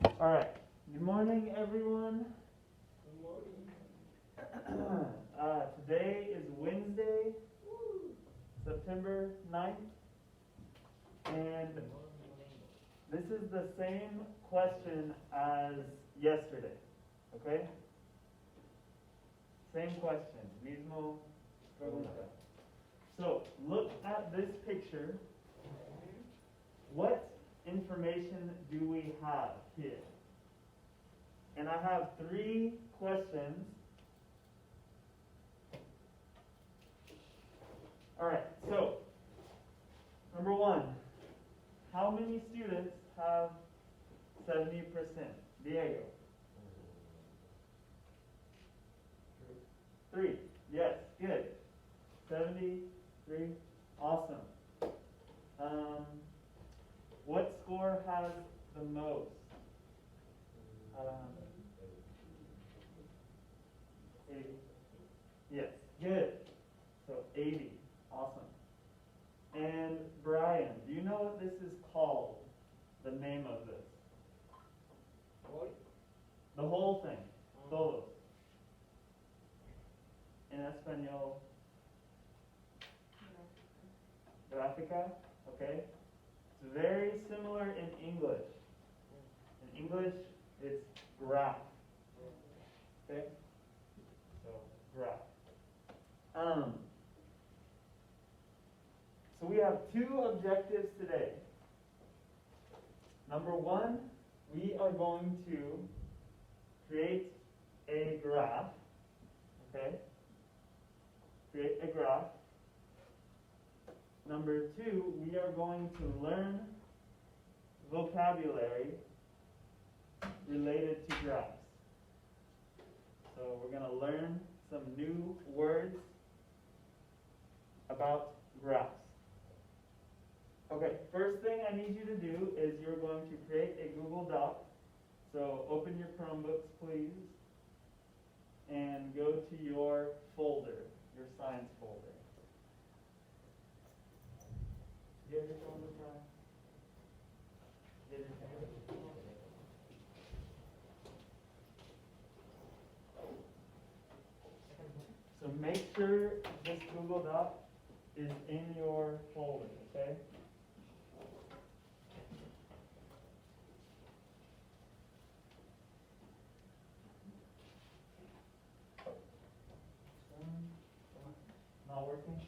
All right. Good morning, everyone. Good morning. Today is Wednesday, September 9th, and this is the same question as yesterday. Okay? Same question. Mismo pregunta. So, look at this picture. What information do we have here? And I have 3 questions. Alright, so, number 1, how many students have 70%? Diego? 3. Yes, good. 73. Awesome. What score has the most? 80. Yes, good. So 80. Awesome. And Brian, do you know what this is called? The name of this? The whole thing. Todos. In Espanol, gráfica. Okay. It's very similar in English. In English, it's graph. Okay. So graph. So we have 2 objectives today. Number 1, we are going to create a graph. Okay? Create a graph. Number 2, we are going to learn vocabulary related to graphs. So we're going to learn some new words about graphs. Okay, first thing I need you to do is you're going to create a Google Doc. So open your Chromebooks, please, and go to your folder, your science folder. Do you have your folder, Brian? Get it there. So make sure this Google Doc is in your folder, okay? Not working?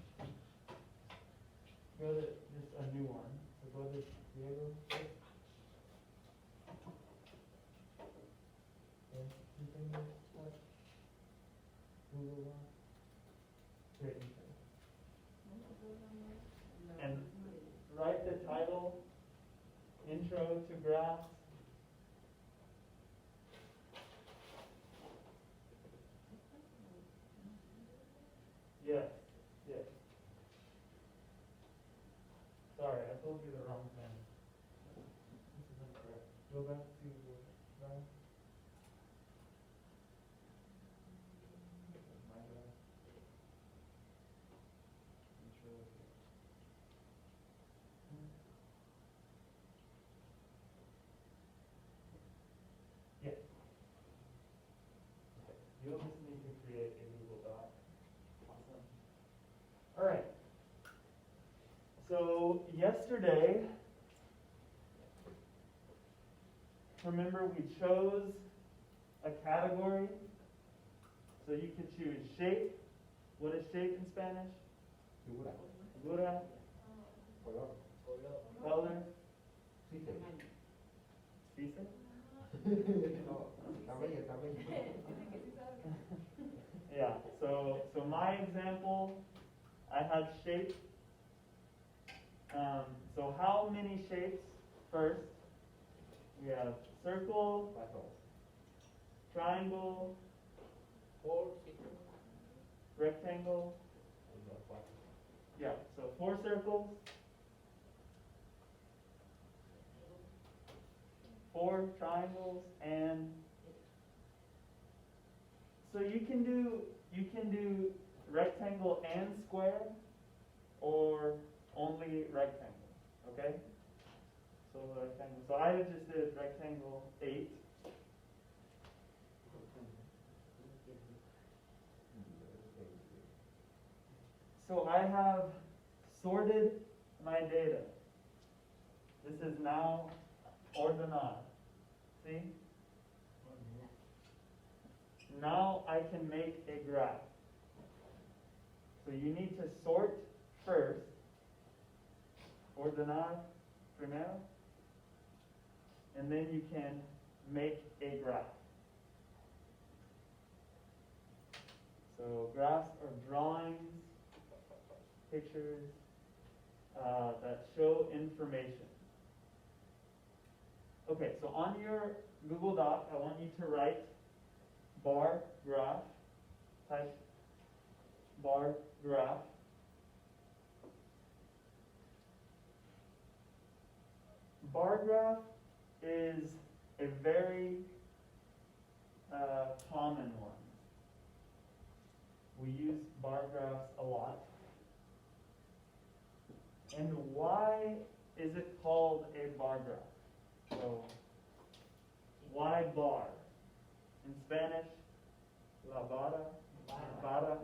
Go to just a new one. So go to Diego. Okay, 2 fingers, touch. Google Doc. Great. And write the title, Intro to Graphs. Yes, yes. Sorry, I told you the wrong thing. This is incorrect. Go back to Brian. My bad. Intro. Yes. Okay. You'll just need to create a Google Doc. Awesome. All right. So yesterday, remember we chose a category. So you could choose shape. What is shape in Spanish? Figura. Figura. Color. Color. Dice. Dice. No, tamaño. Yeah. So my example, I had shape. So how many shapes? First, we have circle, triangle, 4, 6. rectangle. Yeah. So 4 circles, 4 triangles, and so you can do rectangle and square, or only rectangle. Okay. So rectangle. So I just did rectangle 8. So I have sorted my data. This is now ordenado. See? Now I can make a graph. So you need to sort first. Ordenar primero. And then you can make a graph. So graphs are drawings, pictures that show information. Okay, so on your Google Doc, I want you to write bar graph. Type bar graph. Bar graph is a very common one. We use bar graphs a lot. And why is it called a bar graph? So, why bar? In Spanish, la vara, vara.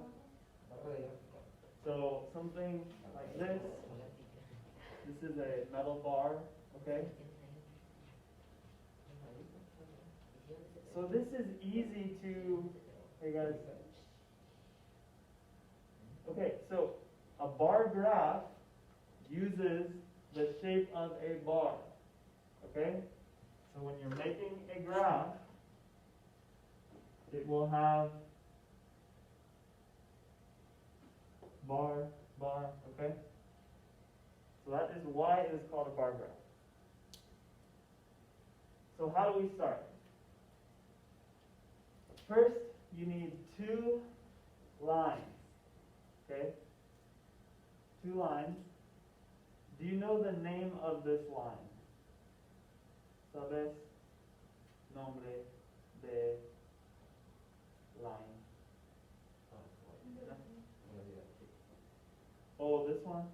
So something like this. This is a metal bar, okay? So this is easy to, hey guys. Okay, so a bar graph uses the shape of a bar, okay? So when you're making a graph, it will have bar, bar, okay? So that is why it is called a bar graph. So how do we start? First, you need 2 lines, okay? 2 lines. Do you know the name of this line? ¿Sabes nombre de line? Oh, this one?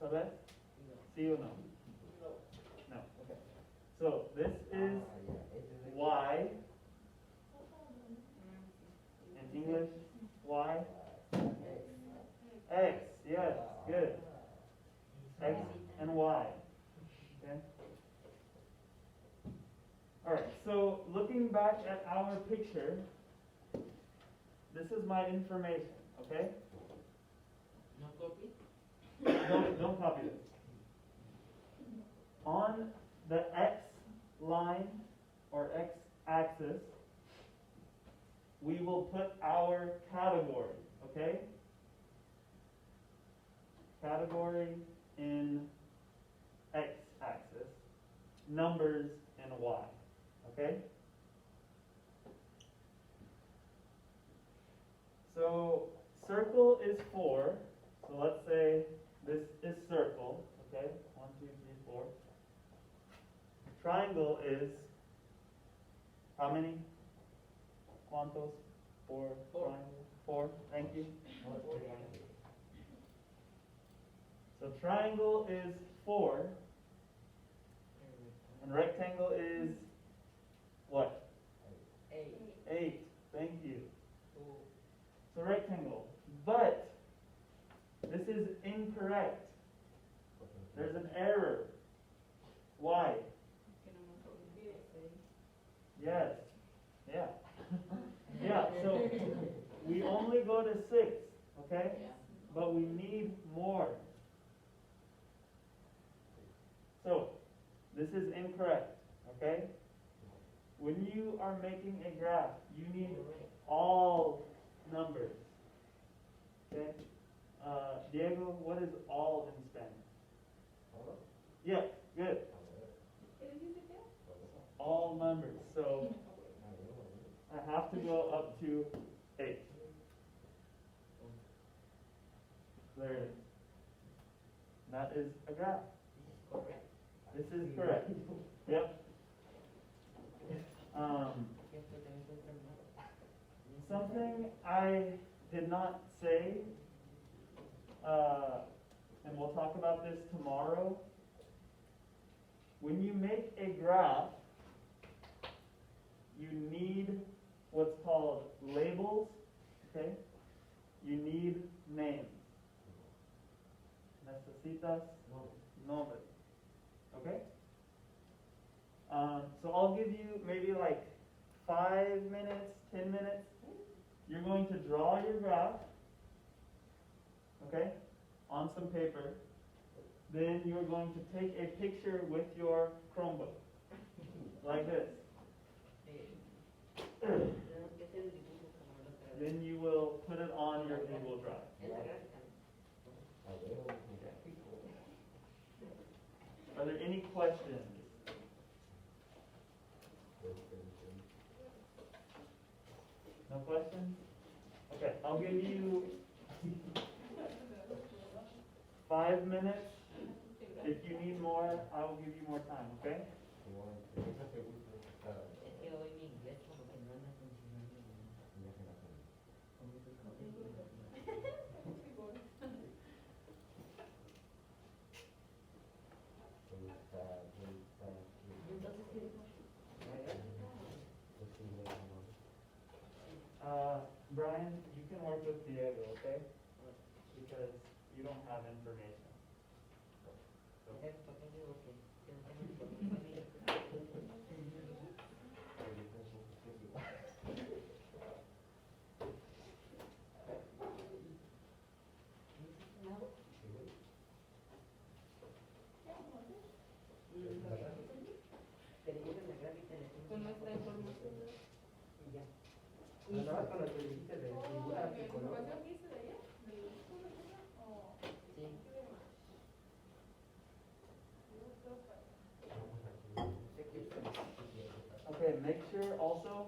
¿Sabes? ¿Sí o no? No. Okay. So this is Y. In English, Y. X. Yes. Good. X and Y. Okay. All right. So looking back at our picture, this is my information. Okay. No copy? Don't copy this. On the X line or X axis, we will put our category, okay? Category in X axis, numbers in Y, okay? So circle is 4, so let's say this is circle, okay? 1, 2, 3, 4. Triangle is how many? ¿Cuántos? 4. Triangle. 4. Thank you. So triangle is 4, and rectangle is what? 8. Thank you. So rectangle, but this is incorrect. There's an error. Why? Yes. Yeah. Yeah, so we only go to 6, okay? But we need more. So, this is incorrect, okay? When you are making a graph, you need all numbers. Okay? Diego, what is all in Spanish? Yeah, good. All numbers. So I have to go up to 8. There it is. That is a graph. This is correct. Yep. Something I did not say and we'll talk about this tomorrow, when you make a graph, you need what's called labels, okay? You need names. Necesitas nombres, okay? So I'll give you maybe like 5 minutes, 10 minutes. You're going to draw your graph, okay, on some paper. Then you're going to take a picture with your Chromebook, like this. Tenemos que hacer el dibujo como la otra vez. Then you will put it on your Google Drive. En la gráfica. Are there any questions? No questions? Okay, I'll give you 5 minutes. If you need more, I will give you more time, okay? Es que hoy mi inglés como que no anda funcionando bien. Con muchos colegas. Entonces, ¿qué dijo? Brian, you can work with Diego, okay? Because you don't have information. So, ¿Por qué digo que no tengo información? Pero yo en la gráfica le pongo Con nuestra información. y ya. Nada más con lo que dijiste de figuras y colores. ¿Información que hice de ayer? ¿Del curso o Sí. okay, make sure also,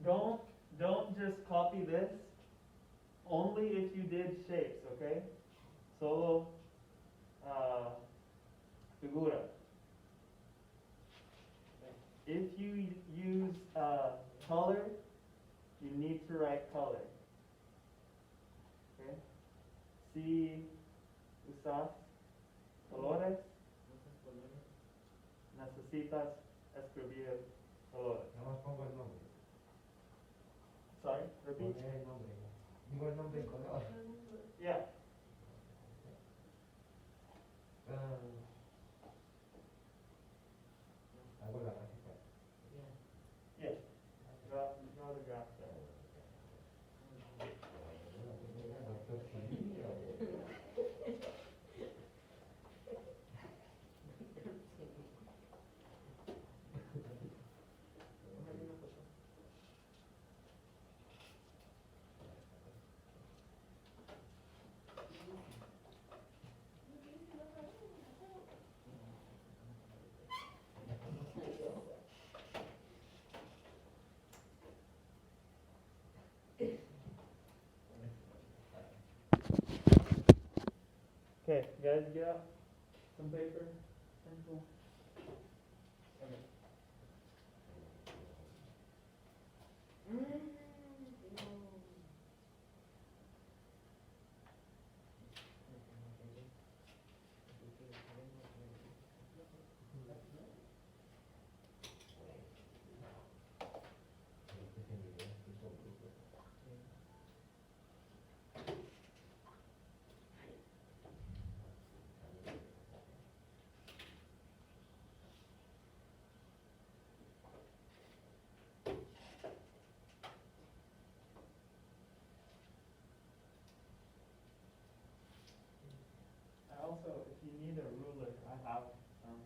don't just copy this, only if you did shapes, okay? Solo, figura. If you use, color, you need to write color. Okay? Si usas colores, Muchos colores. necesitas escribir colores. Nada más pongo el nombre. Sorry, repeat. Poner el nombre. Digo el nombre en color. Yeah. Hago la gráfica. Ya. Yes. Draw the graph there. Doctor Silvio. Tómale una foto. Okay, guys, get out some paper, pencil. Okay. Also, if you need a ruler, I have some.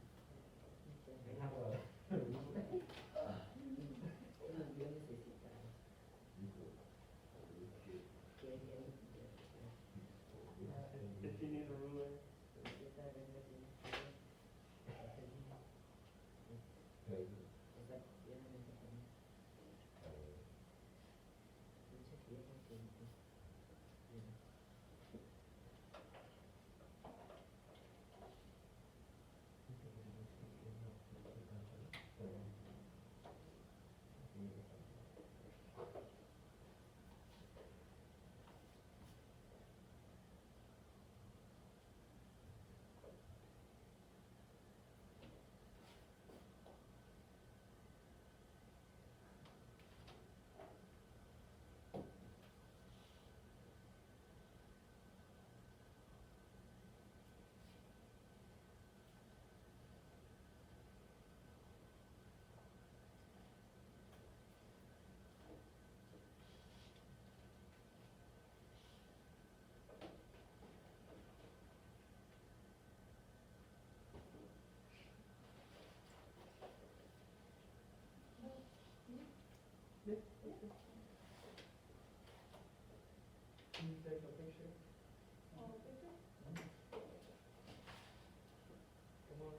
Yo necesitaba. If you need a ruler, Can you take a picture? Oh, picture? Come on.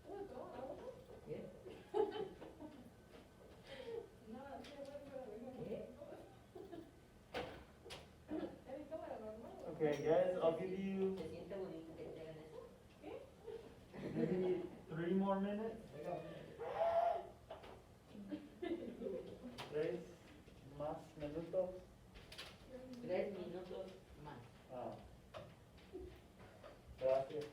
Oh, go, ahora. ¿Qué? No, sí, bueno, ¿Qué? ¿Es mi cámara normal o? Okay, guys, I'll give you ¿Se siente bonito que te hagan eso? maybe 3 more minutes. 3 más minutos. 3 minutos más. Ah. Gracias.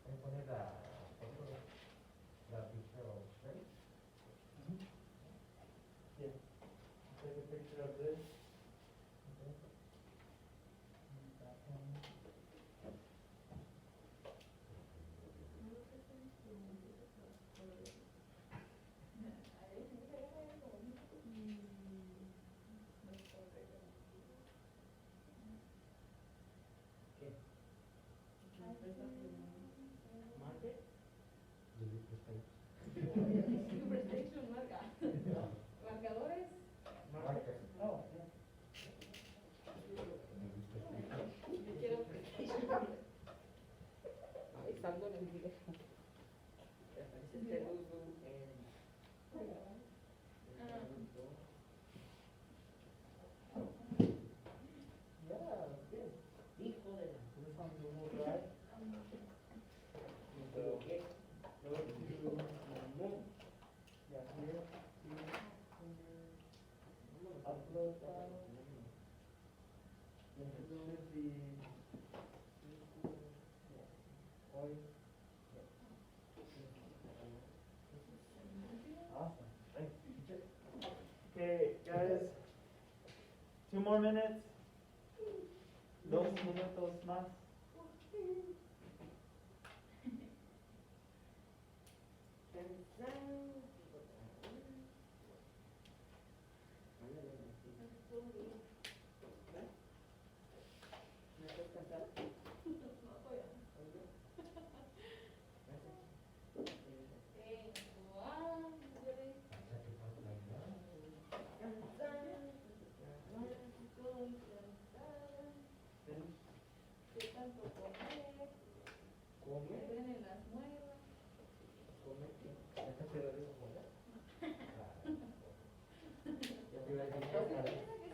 Voy a poner la picture of straight. Yeah. Take a picture of this. Okay. That one. ¿Market? Delete the page. Superstation marca. Marcadores. Marker. Oh, yeah. Delete the page. Yo quiero PlayStation. Estando en el video. Te aparece este logo en Yeah, good. hijo de la. This one's Google Drive. Me equivoqué. Go to, yeah, here, upload file. It should be, voice. Awesome, thanks. Okay, guys, 2 more minutes. 2 minutos más. ¿Me estás cansado? No, todavía no. Hace que falta la Finish. ¿Qué tanto comer? Come, ¿Me duelen las muelas? come, Ya te quedó de moda. ya te iba a decir, ¿Qué "Toca". es eso que es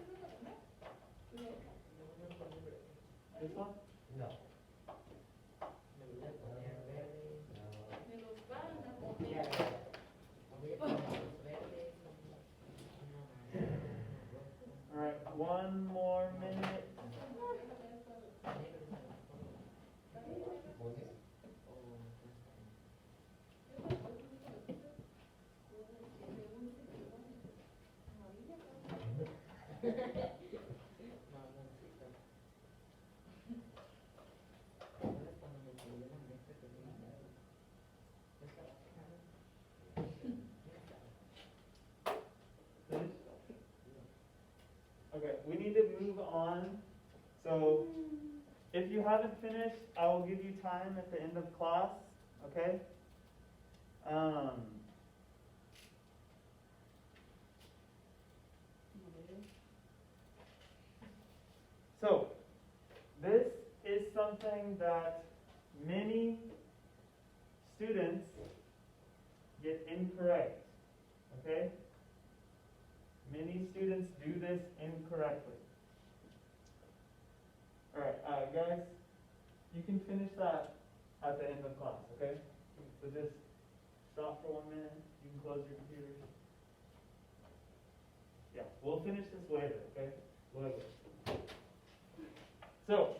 para comer? This one? No. Me voy a poner verde. No. Me los van a Me comer. voy a poner los verdes. Alright, 1 more minute. Pones. Finish? Okay, we need to move on. So, if you haven't finished, I will give you time at the end of class, okay? So, this is something that many students get incorrect, okay? Many students do this incorrectly. Alright, guys, you can finish that at the end of class, okay? So just stop for 1 minute, you can close your computers. Yeah, we'll finish this later, okay? Later. So,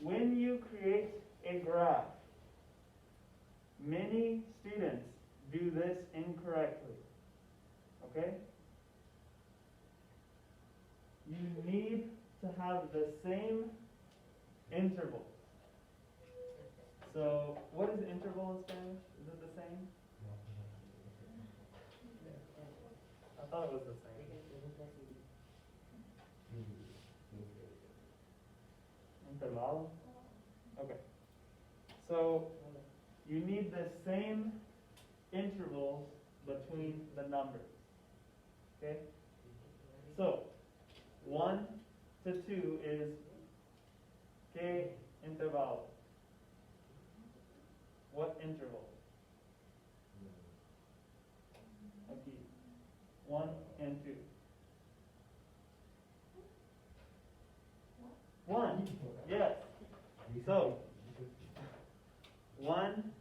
when you create a graph, many students do this incorrectly, okay? You need to have the same interval. So, what is interval in Spanish? Is it the same? I thought it was the same. Intervalo? Okay. So, you need the same intervals between the numbers. Okay? So, 1 to 2 is ¿qué intervalo? What interval? Aquí. 1 and 2. 1. Yes. So, 1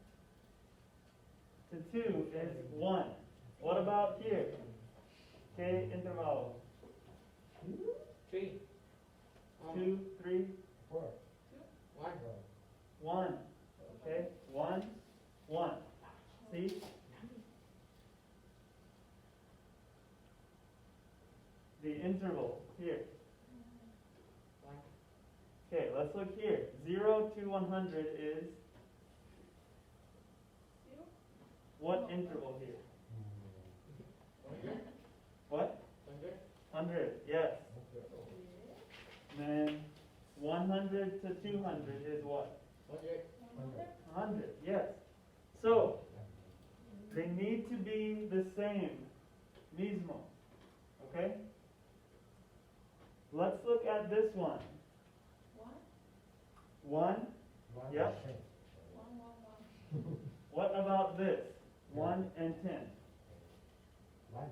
to 2 is 1. What about here? ¿Qué intervalo? 3. 2, 3, 4. 1. 1. Okay? 1, 1. See? The interval here. 1. Okay, let's look here. 0 to 100 is what interval here? 100. What? 100. 100, yes. And then 100 to 200 is what? 100. 100, yes. So, they need to be the same. Mismo. Okay? Let's look at this one. 1. Yep. What about this? 1 and 10. 1.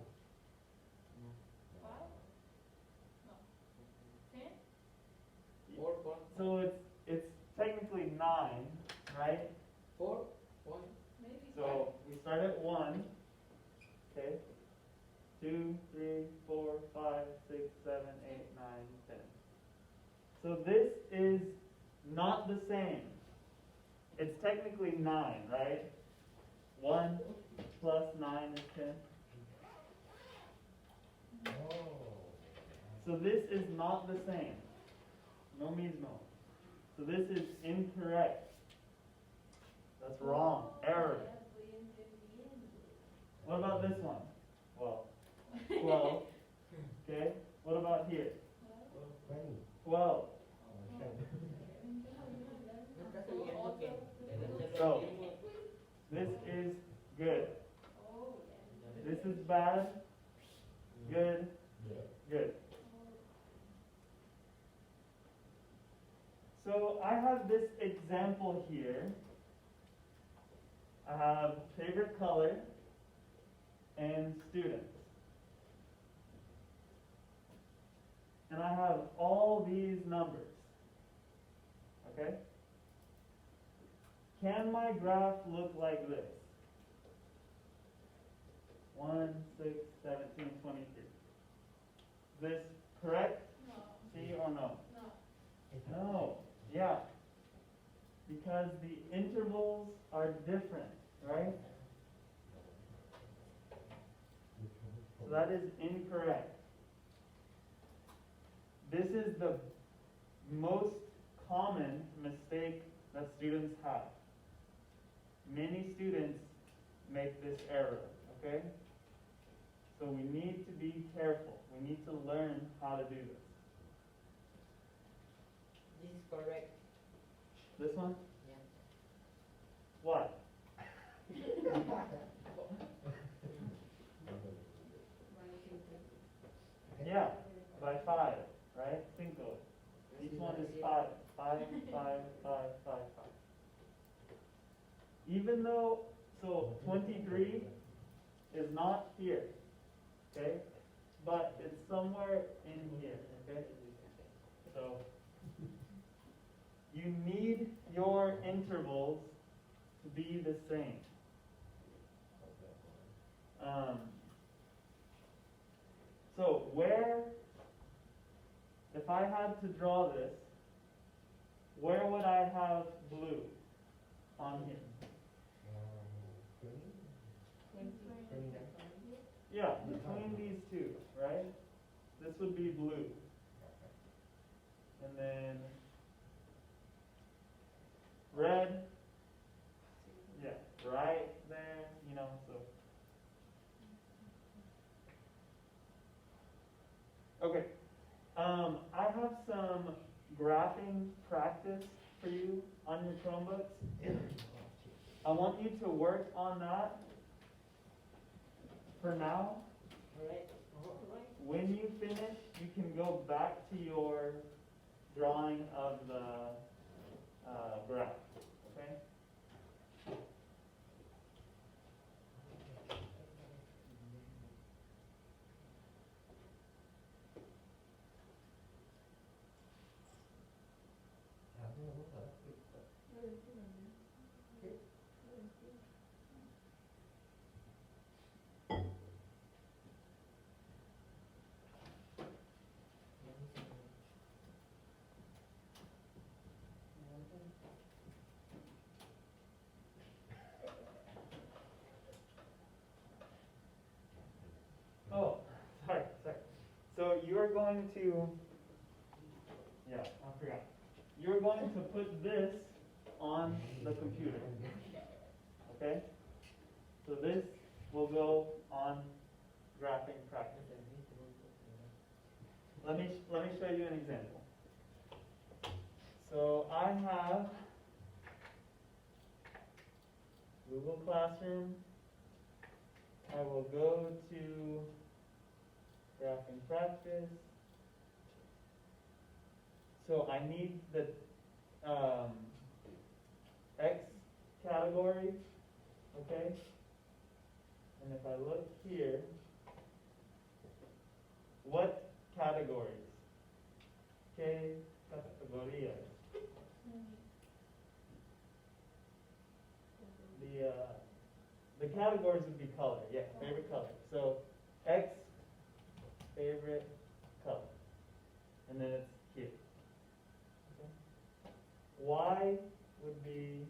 4. 4. So it's technically 9, right? 4. 1. So we start at 1. Okay. 2, 3, 4, 5, 6, 7, 8, 9, 10. So this is not the same. It's technically 9, right? 1 plus 9 is 10. So this is not the same. No mismo. So this is incorrect. That's wrong. Error. What about this one? Well, 12. Okay. What about here? 12. So, this is good. This is bad. Good. Good. So I have this example here. I have favorite color and students. And I have all these numbers. Okay? Can my graph look like this? 1, 6, 17, 23. Is this correct? See or no? No. Yeah. Because the intervals are different, right? So that is incorrect. This is the most common mistake that students have. Many students make this error, okay? So we need to be careful. We need to learn how to do this. This is correct. This one? Yeah. What? Yeah, by 5, right? Cinco. Each one is 5. 5, 5, 5, 5, 5. Even even though, so 23 is not here, okay? But it's somewhere in here, okay? So, you need your intervals to be the same. So where, if I had to draw this, where would I have blue on here? Yeah, between these two, right? This would be blue. And then red, yeah, right there, you know, so. Okay, I have some graphing practice for you on your Chromebooks. I want you to work on that for now. Alright. When you finish, you can go back to your drawing of the graph, okay? Oh, sorry. So you're going to, yeah, I forgot. You're going to put this on the computer, okay? So this will go on graphing practice. Let me show you an example. So I have Google Classroom. I will go to graphing practice. So I need the X category, okay? And if I look here, what categories? ¿Qué categorías? The categories would be color, yeah, favorite color. So X, favorite color. And then it's here. Okay. Y would be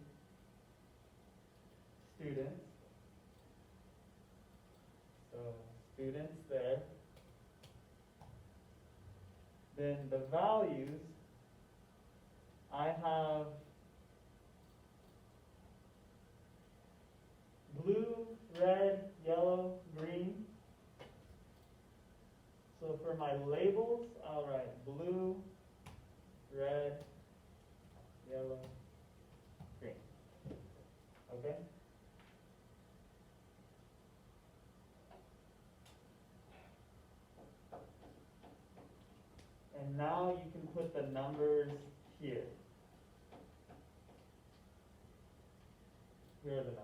students. So students there. Then the values, I have blue, red, yellow, green. So for my labels, I'll write blue, red, yellow, green. Okay? And now you can put the numbers here. Here are the numbers.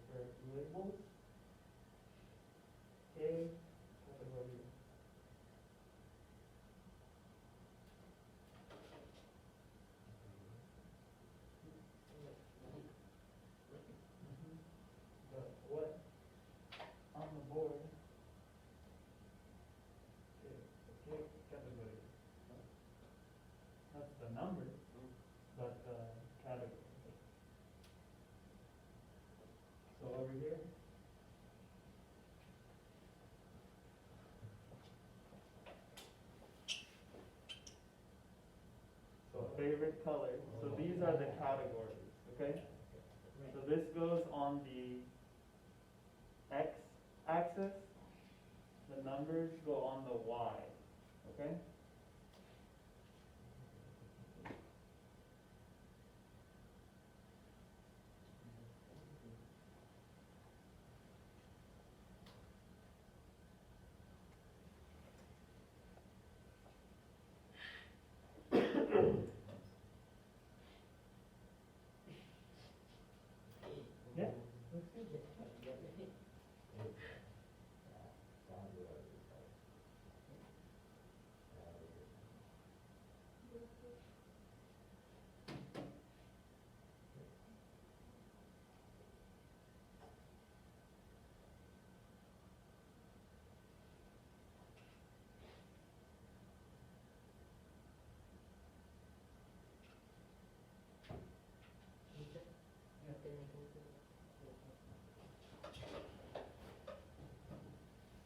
for labels. Okay, category. The what? On the board. Okay, category. That's the number, but the category. So over here. So favorite color. So these are the categories, okay? So this goes on the X axis. The numbers go on the Y, okay? Yeah, looks good.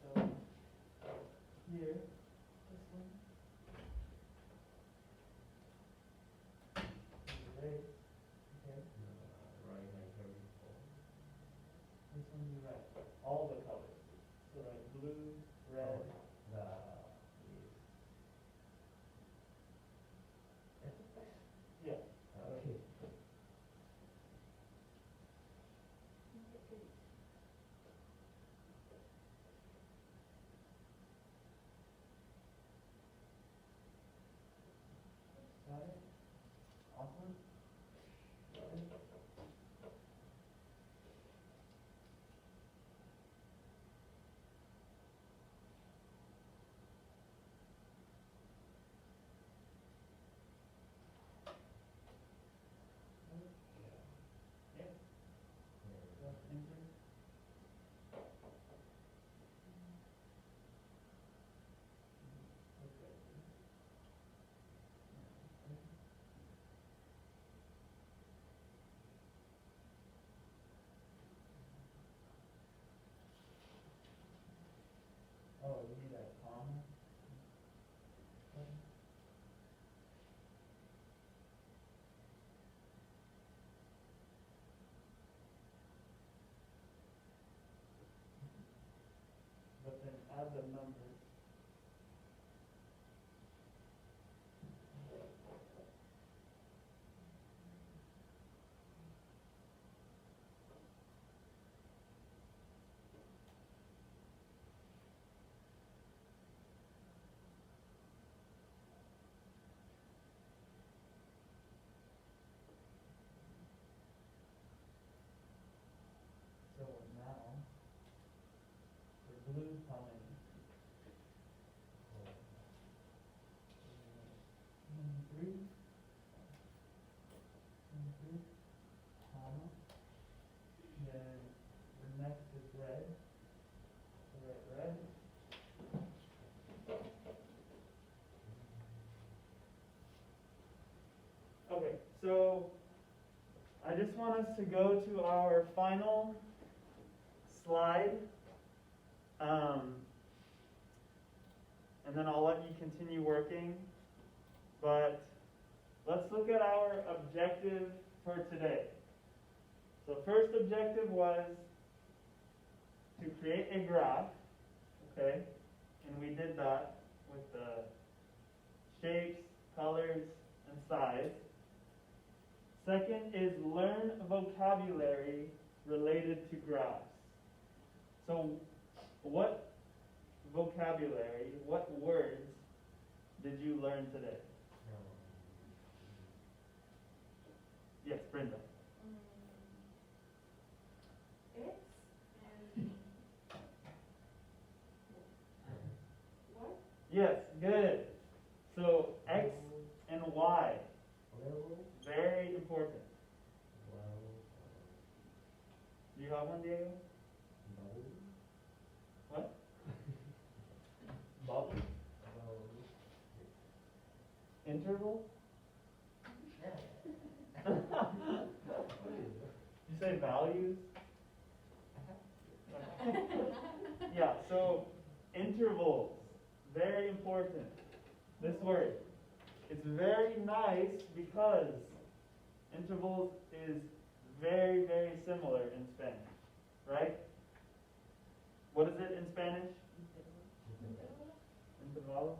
So here, this one. Red, okay. This one you write all the colors. So write blue, red. Yeah. Okay. Got it? Awesome. Yeah. Press enter. Okay. Oh, you need that comma? But then add the numbers. So now, for blue, how many? 3, 3, comma. Then the next is red. So write red. Okay, so I just want us to go to our final slide. And then I'll let you continue working. But let's look at our objective for today. So first objective was to create a graph, okay? And we did that with the shapes, colors, and size. Second is learn vocabulary related to graphs. So what vocabulary, what words did you learn today? Yes, Brenda. Es Yes, good. So X and Y, Level, very important. well, Do you have one, Diego? bubble, What? bubble, Interval? yeah. You say values? Yeah, so intervals, very important. This word. It's very nice because intervals is very, very similar in Spanish, right? What is it in Spanish? Intervalo.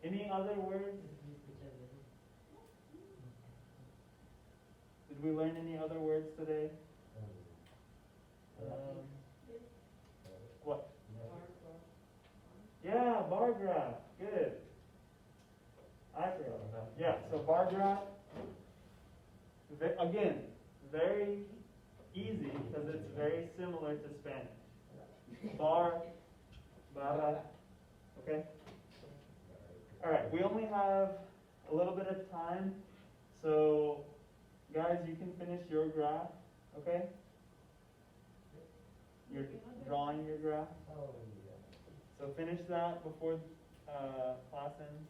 Any other words? Did we learn any other words today? What? Yeah, bar graph. Good. Accurate. Yeah, so bar graph, again, very easy because it's very similar to Spanish. Bar, barra, okay? All right, we only have a little bit of time, so guys, you can finish your graph, okay? You're drawing your graph. Oh, yeah. So finish that before class ends.